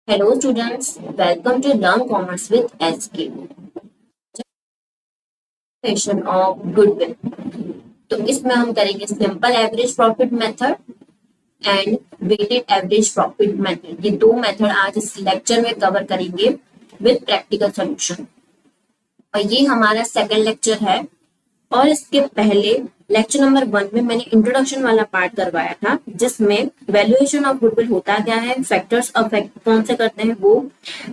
Hello students, welcome to Learn Commerce with SK. Definition of goodwill. तो इसमें हम करेंगे simple average profit method and weighted average profit method. ये दो method आज इस लेक्चर में कवर करेंगे विद प्रैक्टिकल सॉल्यूशन। और ये हमारा सेकंड लेक्चर है। और इसके पहले लेक्चर नंबर 1 में मैंने इंट्रोडक्शन वाला पार्ट करवाया था, जिसमें वैल्यूएशन ऑफ गुडविल होता क्या है, फैक्टर्स ऑफ कौन से करते हैं वो,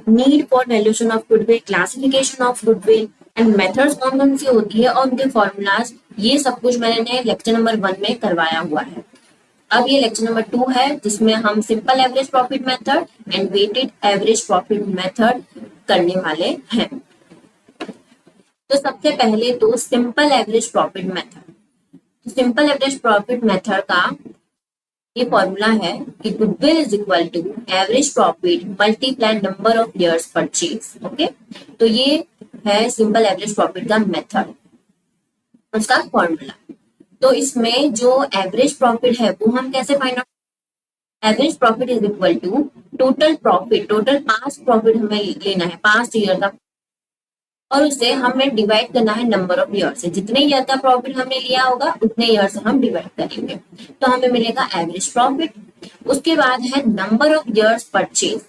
need for valuation of goodwill, classification of goodwill and methods कौन कौन सी होती है और उनके फॉर्मूलाज, ये सब कुछ मैंने लेक्चर नंबर 1 में करवाया हुआ है। अब ये लेक्चर नंबर 2 है, जिसमें हम simple average profit method and weighted average profit method करने वाले हैं। तो सबसे पहले तो सिंपल एवरेज प्रॉफिट मेथड। तो सिंपल एवरेज प्रॉफिट मेथड का ये फॉर्मूला है कि goodwill is equal to average profit multiply number of years purchase. Okay, तो ये है सिंपल एवरेज प्रॉफिट का मेथड, उसका फॉर्मूला। तो इसमें जो एवरेज प्रॉफिट है वो हम कैसे find out, average profit is equal to total profit, total past profit हमें लेना है, पास्ट ईयर का, और उसे हमें डिवाइड करना है नंबर ऑफ ईयर से। जितने ईयर का प्रॉफिट हमने लिया होगा उतने ईयर से हम डिवाइड करेंगे, तो हमें मिलेगा एवरेज प्रॉफिट। उसके बाद है नंबर ऑफ ईयर्स परचेज,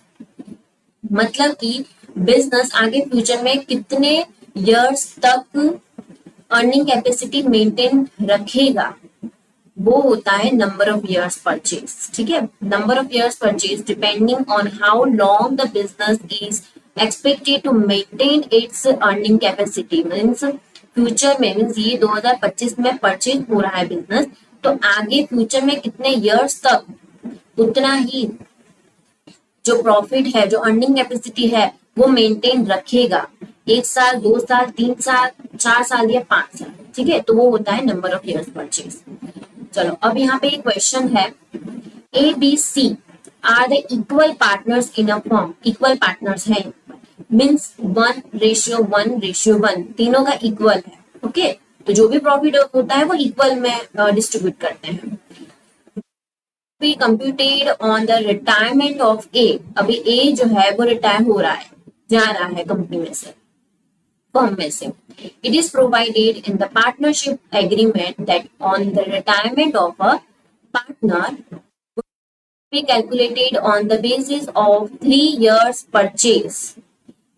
मतलब कि बिजनेस आगे फ्यूचर में कितने ईयर्स तक अर्निंग कैपेसिटी मेंटेन रखेगा, वो होता है नंबर ऑफ इयर्स परचेज। ठीक है, number of years purchase depending on how long the business is expected to maintain its earning capacity. Means future में, मीन्स ये 2025 में परचेज हो रहा है बिजनेस, तो आगे फ्यूचर में कितने इयर्स तक उतना ही जो प्रॉफिट है, जो अर्निंग कैपेसिटी है, वो मेंटेन रखेगा। 1 साल, 2 साल, 3 साल, 4 साल या 5 साल। ठीक है, तो वो होता है नंबर ऑफ इयर्स परचेज। चलो, अब यहाँ पे एक क्वेश्चन है, A B C are the equal partners in a firm. Equal partners है, मीन्स 1:1:1, तीनों का इक्वल है। ओके, तो जो भी प्रॉफिट होता है वो इक्वल में डिस्ट्रीब्यूट करते हैं। B computed on the retirement of A. अभी ए जो है वो रिटायर हो रहा है, जा रहा है कंपनी में से, फर्म में से। It is provided in the partnership agreement that on the retirement of a partner be calculated on the basis of 3 years purchase।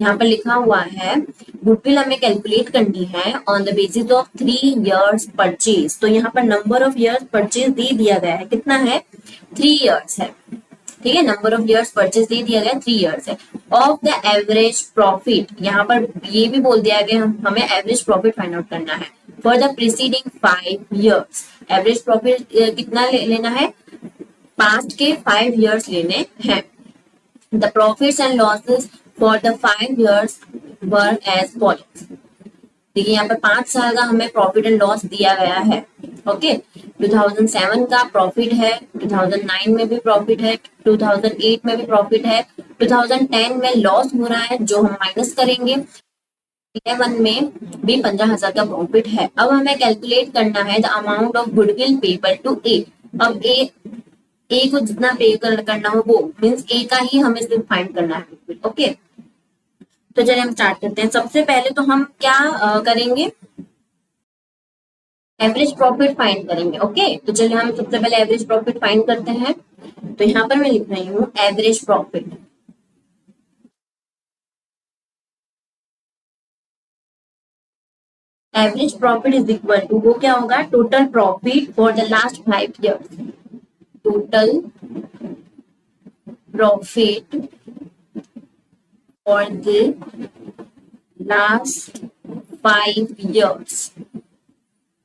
यहाँ पर लिखा हुआ है गुडविल हमें कैलकुलेट करनी है on the basis of 3 years purchase. तो यहाँ पर नंबर ऑफ इयर्स परचेज दे दिया गया है, कितना है, 3 years है। ठीक है, नंबर ऑफ इयर्स परचेज दे दिया गया 3 years है। ऑफ द एवरेज प्रॉफिट, यहाँ पर ये भी बोल दिया गया हमें एवरेज प्रॉफिट फाइंड आउट करना है for the preceding 5 years। Average profit कितना लेना है, पास्ट के 5 years लेने हैं। The profits and losses for the 5 years were as follows. देखिए, यहाँ पर 5 साल का हमें प्रॉफिट एंड लॉस दिया गया है। ओके, 2007 का प्रॉफिट है, 2009 में भी प्रॉफिट है, 2008 में भी प्रॉफिट है, 2010 में लॉस हो रहा है जो हम माइनस करेंगे, 11 में भी 15,000 का प्रॉफिट है। अब हमें कैलकुलेट करना है the amount of goodwill payable to A. अब ए को जितना पे करना हो वो, मीन्स ए का ही हमें सिर्फ फाइंड करना है। ओके, तो चलिए हम स्टार्ट करते हैं। सबसे पहले तो हम क्या करेंगे, एवरेज प्रॉफिट फाइंड करेंगे। ओके, तो चलिए हम सबसे पहले एवरेज प्रॉफिट फाइंड करते हैं। तो यहाँ पर मैं लिख रही हूँ average profit. Average profit is equal to, वो क्या होगा, total profit for the last 5 years। Total profit for the last 5 years।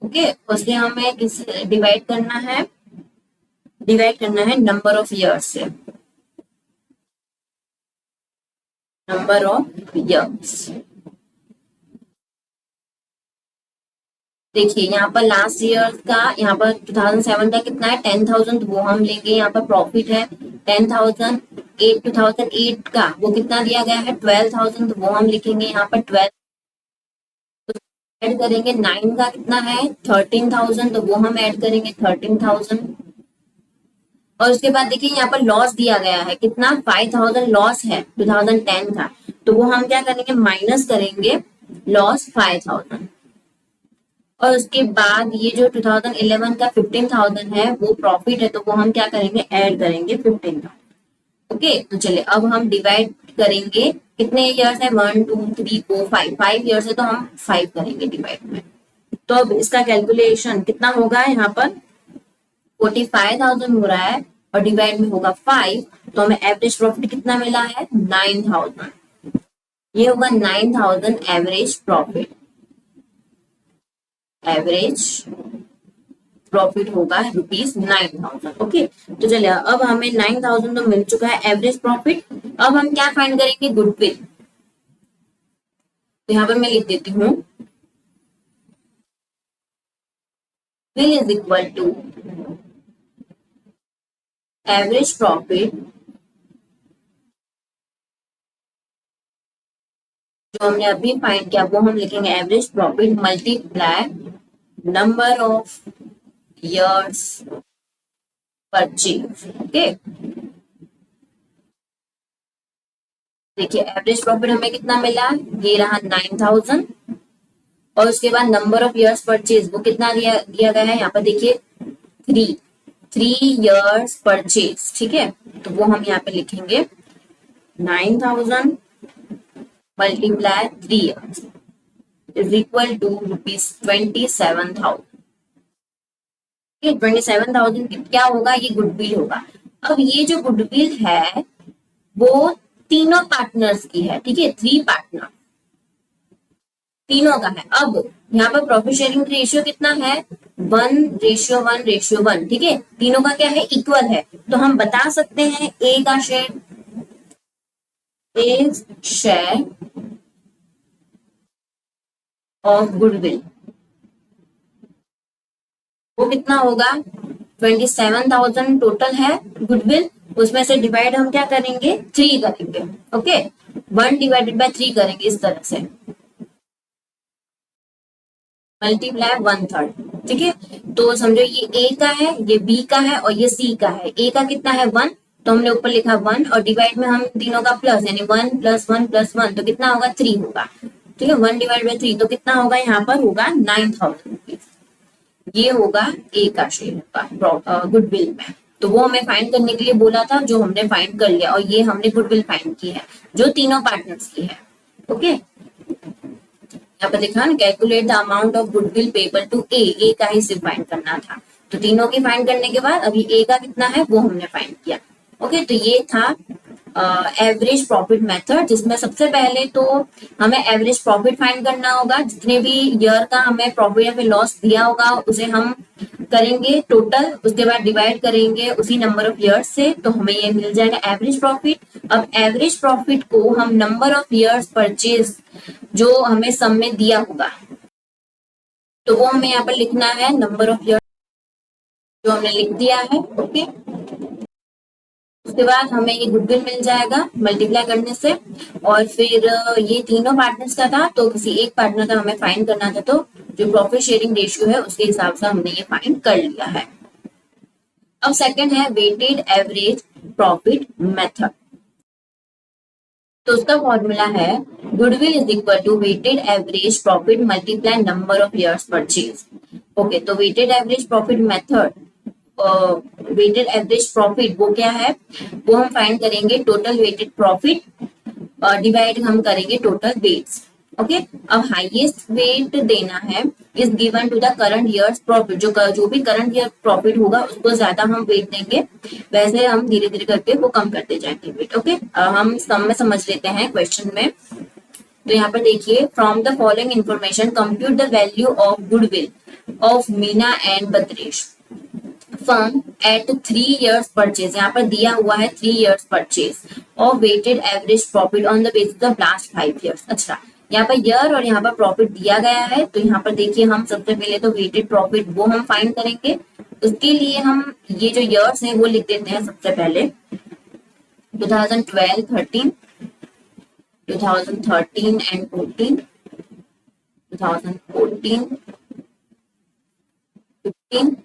Okay, उसे हमें किस डिवाइड करना है, डिवाइड करना है नंबर ऑफ इयर्स से, नंबर ऑफ इयर्स। देखिए, यहाँ पर लास्ट ईयर का, यहाँ पर 2007 का कितना है, 10,000, तो वो हम लेंगे। यहाँ पर प्रॉफिट है 10,000। 2008 का वो कितना दिया गया है, 12,000, तो वो हम लिखेंगे यहाँ पर 12। ऐड करेंगे 9 का कितना है, 13,000, तो वो हम ऐड करेंगे 13,000। और उसके बाद देखिए यहाँ पर लॉस दिया गया है, कितना 5000 लॉस है 2010 का, तो वो हम क्या करेंगे, माइनस करेंगे लॉस 5000। और उसके बाद ये जो 2011 का 15,000 है वो प्रॉफिट है, तो वो हम क्या करेंगे, ऐड करेंगे 15,000। ओके, तो चलिए अब हम डिवाइड करेंगे, कितने ईयर्स है, 1 2 3 4 5, 5 ईयर्स है तो हम 5 करेंगे डिवाइड में। तो अब इसका कैलकुलेशन कितना होगा, यहाँ पर 45,000 हो रहा है और डिवाइड में होगा 5, तो हमें एवरेज प्रॉफिट कितना मिला है, 9,000। ये होगा 9,000 एवरेज प्रॉफिट, एवरेज प्रॉफिट होगा ₹9,000। ओके, तो चलिए अब हमें 9,000 तो मिल चुका है एवरेज प्रॉफिट। अब हम क्या फाइंड करेंगे, गुडविल। तो यहाँ पर मैं लिख देती हूँ, will is equal to average profit, जो हमने अभी फाइंड किया वो हम लिखेंगे average profit multiply number of years purchase. Okay, देखिए एवरेज प्रॉफिट हमें कितना मिला, ये रहा 9,000, और उसके बाद नंबर ऑफ ईयर्स परचेज वो कितना दिया गया है, यहाँ पर देखिए 3 ईयर्स परचेज। ठीक है, तो वो हम यहाँ पे लिखेंगे 9,000 multiply 3 years is equal to ₹27,000। 27,000 क्या होगा, ये गुडविल होगा। अब ये जो गुडविल है वो तीनों पार्टनर्स की है, ठीक है, 3 पार्टनर तीनों का है। अब यहाँ पर प्रॉफिट शेयरिंग रेशियो कितना है, 1:1:1। ठीक है, तीनों का क्या है, इक्वल है, तो हम बता सकते हैं ए का share, A share of goodwill वो कितना होगा, 27,000 टोटल है गुडविल, उसमें से डिवाइड हम क्या करेंगे, 3 करेंगे। ओके, 1/3 करेंगे इस तरह से, मल्टीप्लाई 1/3। ठीक है, तो समझो ये ए का है, ये बी का है और ये सी का है। ए का कितना है 1, तो हमने ऊपर लिखा 1 और डिवाइड में हम तीनों का प्लस, यानी 1 + 1 + 1 तो कितना होगा, 3 होगा। ठीक है, 1/3 तो कितना होगा, यहाँ पर होगा 9,000 रुपीज। ये होगा ए का शेयर का गुडविल में। तो वो हमें फाइंड करने के लिए बोला था, जो हमने फाइंड कर लिया, और ये हमने गुडविल फाइंड की है जो तीनों पार्टनर्स की है। ओके, यहाँ पर लिखा ना, calculate the amount of goodwill payable to A का ही सिर्फ फाइंड करना था। तो तीनों की फाइंड करने के बाद अभी ए का कितना है वो हमने फाइंड किया। ओके, तो ये था एवरेज प्रॉफिट मेथड, जिसमें सबसे पहले तो हमें एवरेज प्रॉफिट फाइंड करना होगा, जितने भी ईयर का हमें प्रॉफिट या फिर लॉस दिया होगा उसे हम करेंगे टोटल, उसके बाद डिवाइड करेंगे उसी नंबर ऑफ ईयर्स से, तो हमें ये मिल जाएगा एवरेज प्रॉफिट। अब एवरेज प्रॉफिट को हम नंबर ऑफ ईयर्स परचेज जो हमें सम में दिया होगा, तो वो हमें यहाँ पर लिखना है नंबर ऑफ ईयर, जो हमने लिख दिया है। ओके, उसके बाद हमें ये गुडविल मिल जाएगा मल्टीप्लाई करने से, और फिर ये तीनों पार्टनर्स का था, तो किसी एक पार्टनर का हमें फाइंड करना था, तो जो प्रॉफिट शेयरिंग रेशियो है उसके हिसाब से हमने ये फाइंड कर लिया है। अब सेकंड है वेटेड एवरेज प्रॉफिट मेथड। तो उसका फॉर्मूला है goodwill is equal to weighted average profit multiply number of years purchase. Okay, तो weighted average profit method, weighted average profit वो क्या है, वो हम फाइंड करेंगे टोटल वेटेड प्रॉफिट डिवाइड हम करेंगे टोटल वेट्स। ओके, अब हाईएस्ट वेट देना है is given to the current year's profit, जो भी करंट ईयर प्रॉफिट होगा उसको ज्यादा हम वेट देंगे, वैसे हम धीरे धीरे करके वो कम करते जाएंगे वेट। ओके, हम सम में समझ लेते हैं क्वेश्चन में। तो यहाँ पर देखिए, from the following information compute the value of goodwill of Meena and Badresh firm at 3 years purchase. यहाँ पर दिया हुआ है 3 years परचेज और weighted average profit on the basis of last 5 years। अच्छा, यहाँ पर ईयर और यहाँ पर प्रॉफिट दिया गया है, तो यहाँ पर देखिए हम सबसे पहले तो वेटेड प्रॉफिट वो हम फाइंड करेंगे। उसके लिए हम ये जो ईयर्स है वो लिख देते हैं सबसे पहले, 2012, 13, 2013 and 14, 2014, 15,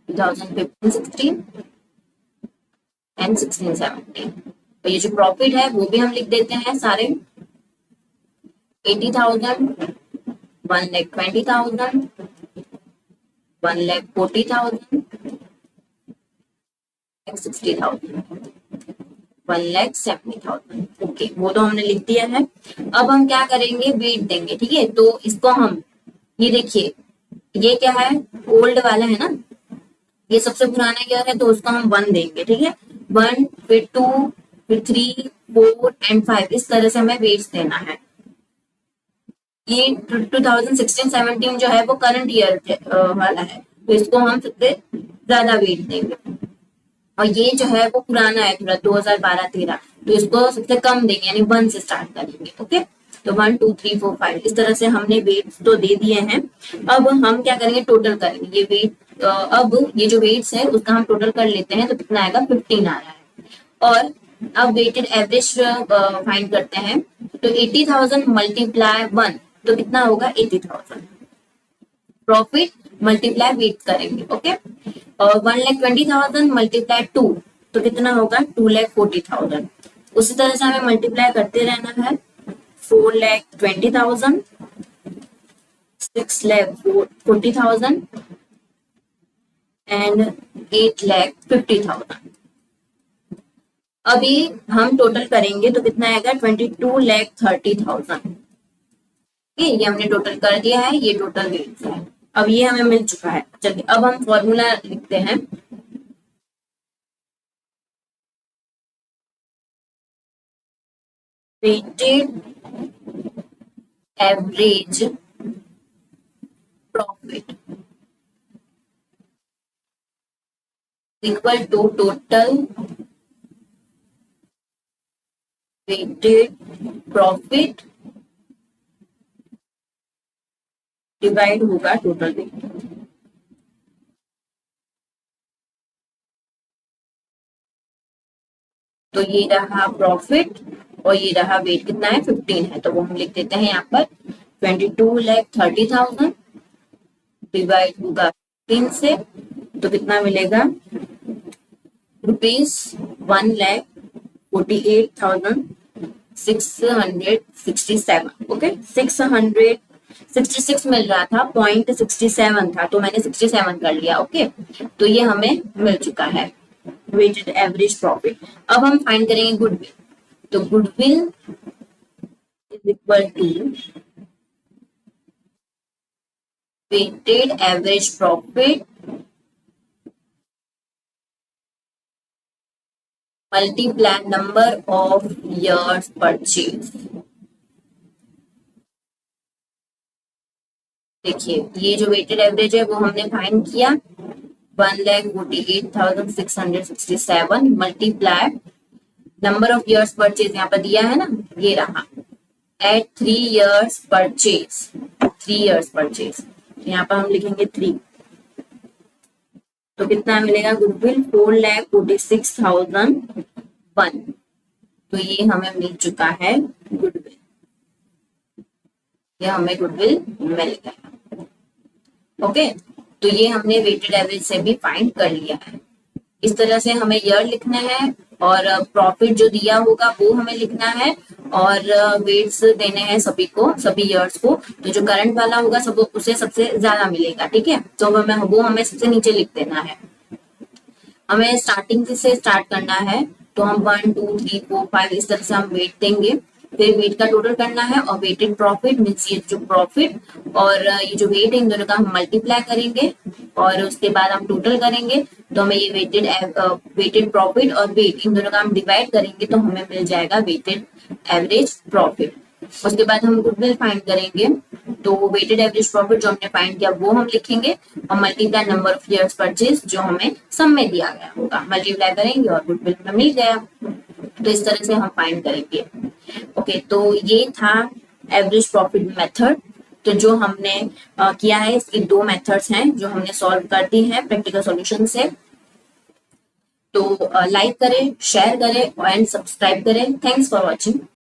2015, 16, एंड 1617। तो ये जो प्रॉफिट है वो भी हम लिख देते हैं सारे, 80,000, 1,20,000, 1,40,000, 60,000, 1,70,000। ओके, वो तो हमने लिख दिया है। अब हम क्या करेंगे, वेट देंगे, ठीक है। तो इसको हम, ये देखिए ये क्या है, ओल्ड वाला है ना, ये सबसे पुराना ईयर है, तो उसको हम 1 देंगे, ठीक है। 1, फिर 2, फिर 3, 4 एंड 5, इस तरह से हमें वेट्स देना है। ये 2016-17 जो है वो करंट ईयर वाला है, तो इसको हम सबसे ज्यादा वेट देंगे। और ये जो है वो पुराना है थोड़ा, 2012-13, तो इसको सबसे कम देंगे, यानी 1 से स्टार्ट करेंगे। ओके, तो 1, 2, 3, 4, 5 इस तरह से हमने वेट्स तो दे दिए हैं। अब हम क्या करेंगे, टोटल करेंगे ये वेट। अब ये जो वेट्स है उसका हम टोटल कर लेते हैं, तो कितना आएगा, 15 आ रहा है। और अब वेटेड एवरेज फाइंड करते हैं, तो 80,000 मल्टीप्लाई 1, तो कितना होगा, 80,000। प्रॉफिट मल्टीप्लाई वेट करेंगे, ओके। और 1,20,000 मल्टीप्लाई 2, तो कितना होगा, 2,40,000। उसी तरह से हमें मल्टीप्लाई करते रहना है, 4,20,000, 6,40,000 एंड 8,50,000। अभी हम टोटल करेंगे तो कितना आएगा, 22,30,000। ये हमने टोटल कर दिया है, ये टोटल वेट्स है। अब ये हमें मिल चुका है। चलिए अब हम फॉर्मूला लिखते हैं। Weighted average profit equal to total weighted profit divide होगा टोटल वेट। तो ये रहा प्रॉफिट और ये रहा वेट, कितना है, 15 है, तो वो हम लिख देते हैं यहाँ पर 22,30,000 डिवाइड होगा 15 से, तो कितना मिलेगा, ₹1,48,667। ओके, 666 मिल रहा था, 0.67 था, तो मैंने 67 कर लिया। ओके, तो ये हमें मिल चुका है वेटेड एवरेज प्रॉफिट। अब हम फाइंड करेंगे गुडविल। तो goodwill is equal to weighted average profit multiply number of years purchase. देखिए ये जो वेटेड एवरेज है वो हमने फाइंड किया, 1,48,667 multiply number of years purchase, यहाँ पर दिया है ना, ये रहा, at 3 years purchase, 3 years purchase, यहाँ पर हम लिखेंगे 3, तो कितना मिलेगा गुडविल, 4,46,001। तो ये हमें मिल चुका है गुडविल, ये हमें गुडविल मिल गया। ओके, तो ये हमने वेटेड एवरेज से भी फाइंड कर लिया है। इस तरह से हमें ईयर लिखना है और प्रॉफिट जो दिया होगा वो हमें लिखना है, और वेट्स देने हैं सभी को, सभी ईयर्स को। तो जो करंट वाला होगा सब उसे सबसे ज्यादा मिलेगा, ठीक है। तो वो हमें सबसे नीचे लिख देना है। हमें स्टार्टिंग से स्टार्ट करना है, तो हम 1, 2, 3, 4, 5 इस तरह से हम वेट देंगे, फिर वेट का टोटल करना है, और वेटेड प्रॉफिट मीन्स ये जो प्रॉफिट और ये जो वेट है इन दोनों का हम मल्टीप्लाई करेंगे, और उसके बाद हम टोटल करेंगे, तो हमें ये वेटेड प्रॉफिट और वेट इन दोनों का हम डिवाइड करेंगे, तो हमें मिल जाएगा वेटेड एवरेज प्रॉफिट। उसके बाद हम गुडविल फाइंड करेंगे, तो वेटेड एवरेज प्रॉफिट जो हमने फाइंड किया वो हम लिखेंगे, और multiply number of years purchase जो हमें सम में दिया गया होगा, मल्टीप्लाई करेंगे और गुडविल में मिल गया। तो इस तरह से हम फाइंड करेंगे। ओके, तो ये था एवरेज प्रॉफिट मेथड। तो जो हमने किया है, इसकी 2 मेथड्स हैं जो हमने सॉल्व कर दी हैं प्रैक्टिकल सॉल्यूशन से। तो लाइक करें, शेयर करें एंड सब्सक्राइब करें। Thanks for watching.